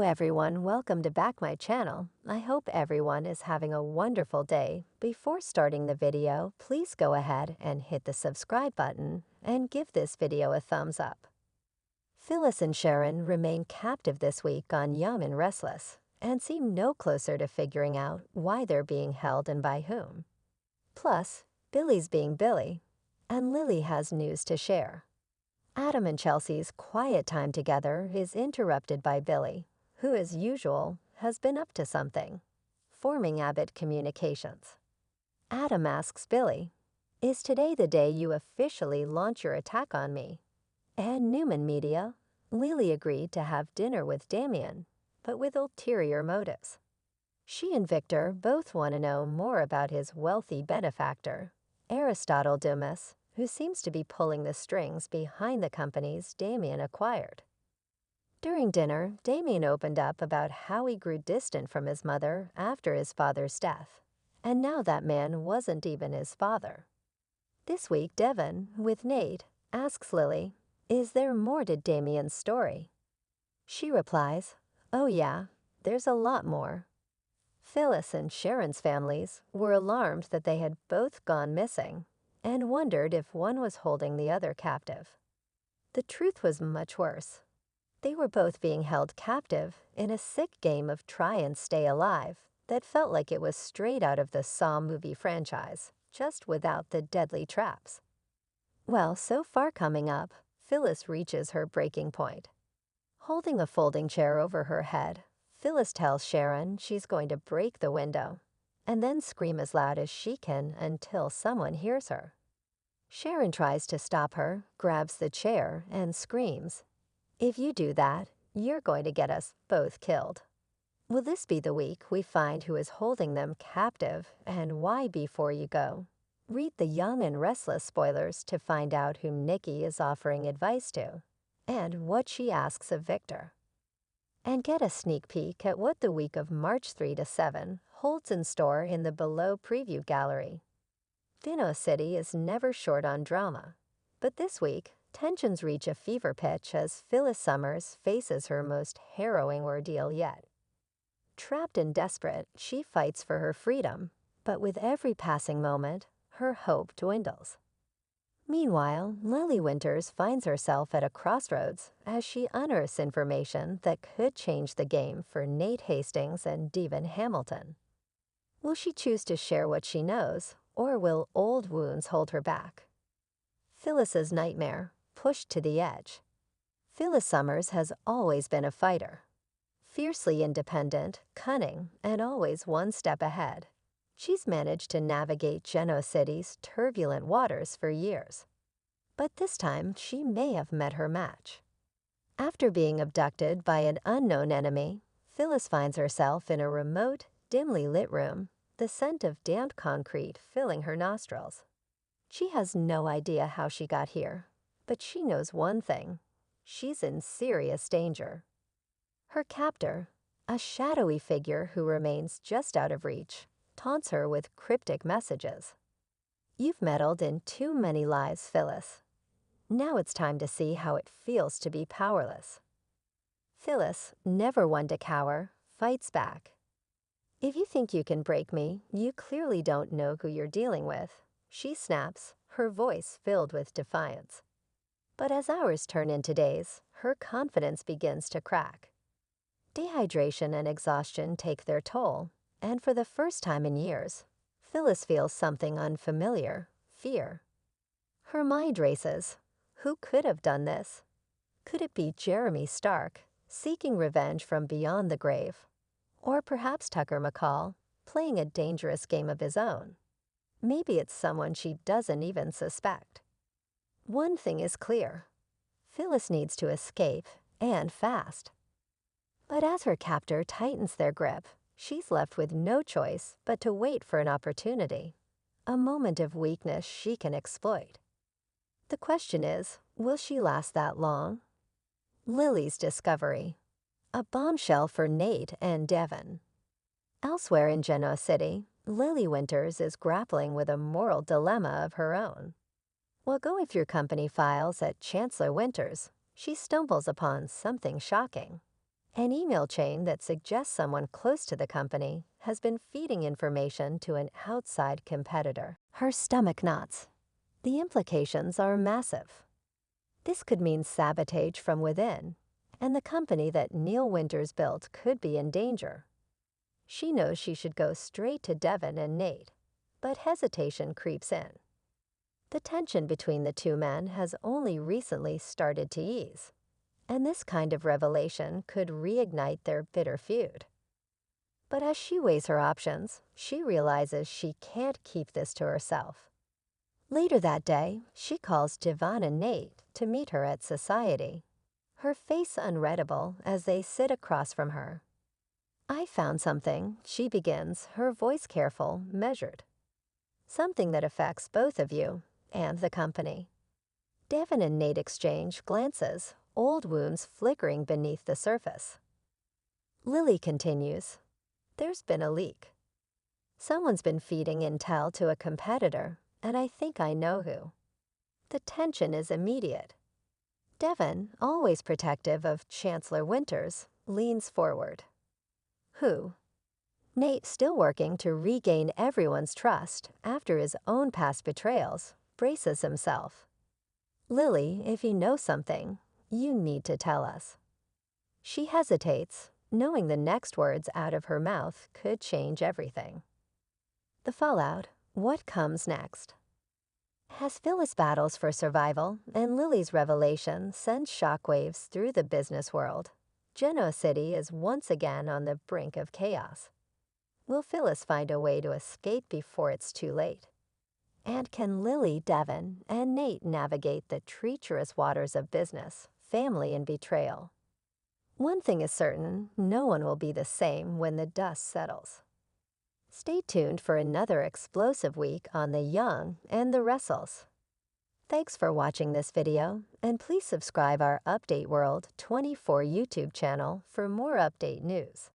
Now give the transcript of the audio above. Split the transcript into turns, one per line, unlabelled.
Hello everyone, welcome to back my channel. I hope everyone is having a wonderful day. Before starting the video, please go ahead and hit the subscribe button and give this video a thumbs up. Phyllis and Sharon remain captive this week on Yum and Restless and seem no closer to figuring out why they're being held and by whom. Plus, Billy's being Billy, and Lily has news to share. Adam and Chelsea's quiet time together is interrupted by Billy, who, as usual, has been up to something, forming Abbott Communications. Adam asks Billy, "Is today the day you officially launch your attack on me?" And Newman Media, Lily agreed to have dinner with Damien, but with ulterior motives. She and Victor both want to know more about his wealthy benefactor, Aristotle Dumas, who seems to be pulling the strings behind the companies Damien acquired. During dinner, Damien opened up about how he grew distant from his mother after his father's death, and now that man wasn't even his father. This week, Devon, with Nate, asks Lily, "Is there more to Damien's story?" She replies, "Oh yeah, there's a lot more." Phyllis and Sharon's families were alarmed that they had both gone missing and wondered if one was holding the other captive. The truth was much worse. They were both being held captive in a sick game of try and stay alive that felt like it was straight out of the Saw movie franchise, just without the deadly traps. Well, so far coming up, Phyllis reaches her breaking point. Holding a folding chair over her head, Phyllis tells Sharon she's going to break the window and then scream as loud as she can until someone hears her. Sharon tries to stop her, grabs the chair, and screams, "If you do that, you're going to get us both killed." Will this be the week we find who is holding them captive and why? Before you go, read the Young and Restless spoilers to find out whom Nikki is offering advice to and what she asks of Victor. And get a sneak peek at what the week of March 3 to 7 holds in store in the below preview gallery. Dino City is never short on drama, but this week, tensions reach a fever pitch as Phyllis Summers faces her most harrowing ordeal yet. Trapped and desperate, she fights for her freedom, but with every passing moment, her hope dwindles. Meanwhile, Lily Winters finds herself at a crossroads as she unearths information that could change the game for Nate Hastings and Devon Hamilton. Will she choose to share what she knows, or will old wounds hold her back? Phyllis's nightmare, pushed to the edge. Phyllis Summers has always been a fighter. Fiercely independent, cunning, and always one step ahead. She's managed to navigate Geno City's turbulent waters for years. But this time, she may have met her match. After being abducted by an unknown enemy, Phyllis finds herself in a remote, dimly lit room, the scent of damp concrete filling her nostrils. She has no idea how she got here, but she knows one thing: she's in serious danger. Her captor, a shadowy figure who remains just out of reach, taunts her with cryptic messages. "You've meddled in too many lives, Phyllis. Now it's time to see how it feels to be powerless." Phyllis, never one to cower, fights back. "If you think you can break me, you clearly don't know who you're dealing with," she snaps, her voice filled with defiance. But as hours turn into days, her confidence begins to crack. Dehydration and exhaustion take their toll, and for the first time in years, Phyllis feels something unfamiliar: fear. Her mind races. Who could have done this? Could it be Jeremy Stark, seeking revenge from beyond the grave? Or perhaps Tucker McCall, playing a dangerous game of his own? Maybe it's someone she doesn't even suspect. One thing is clear: Phyllis needs to escape, and fast. But as her captor tightens their grip, she's left with no choice but to wait for an opportunity, a moment of weakness she can exploit. The question is, will she last that long? Lily's discovery. A bombshell for Nate and Devon. Elsewhere in Geno City, Lily Winters is grappling with a moral dilemma of her own. While going through company files at Chancellor Winters, she stumbles upon something shocking. An email chain that suggests someone close to the company has been feeding information to an outside competitor. Her stomach knots. The implications are massive. This could mean sabotage from within, and the company that Neil Winters built could be in danger. She knows she should go straight to Devin and Nate, but hesitation creeps in. The tension between the two men has only recently started to ease, and this kind of revelation could reignite their bitter feud. But as she weighs her options, she realizes she can't keep this to herself. Later that day, she calls Devon and Nate to meet her at Society, her face unreadable as they sit across from her. "I found something," she begins, her voice careful, measured. "Something that affects both of you and the company." Devon and Nate exchange glances, old wounds flickering beneath the surface. Lily continues, "There's been a leak. Someone's been feeding intel to a competitor, and I think I know who." The tension is immediate. Devon, always protective of Chancellor Winters, leans forward. "Who?" Nate, still working to regain everyone's trust after his own past betrayals, braces himself. "Lily, if you know something, you need to tell us." She hesitates, knowing the next words out of her mouth could change everything. The fallout, what comes next? As Phyllis battles for survival and Lily's revelation sends shockwaves through the business world, Genoa City is once again on the brink of chaos. Will Phyllis find a way to escape before it's too late? And can Lily, Devon, and Nate navigate the treacherous waters of business, family, and betrayal? One thing is certain, no one will be the same when the dust settles. Stay tuned for another explosive week on The Young and the Restless. Thanks for watching this video, and please subscribe our Update World 24 YouTube channel for more update news.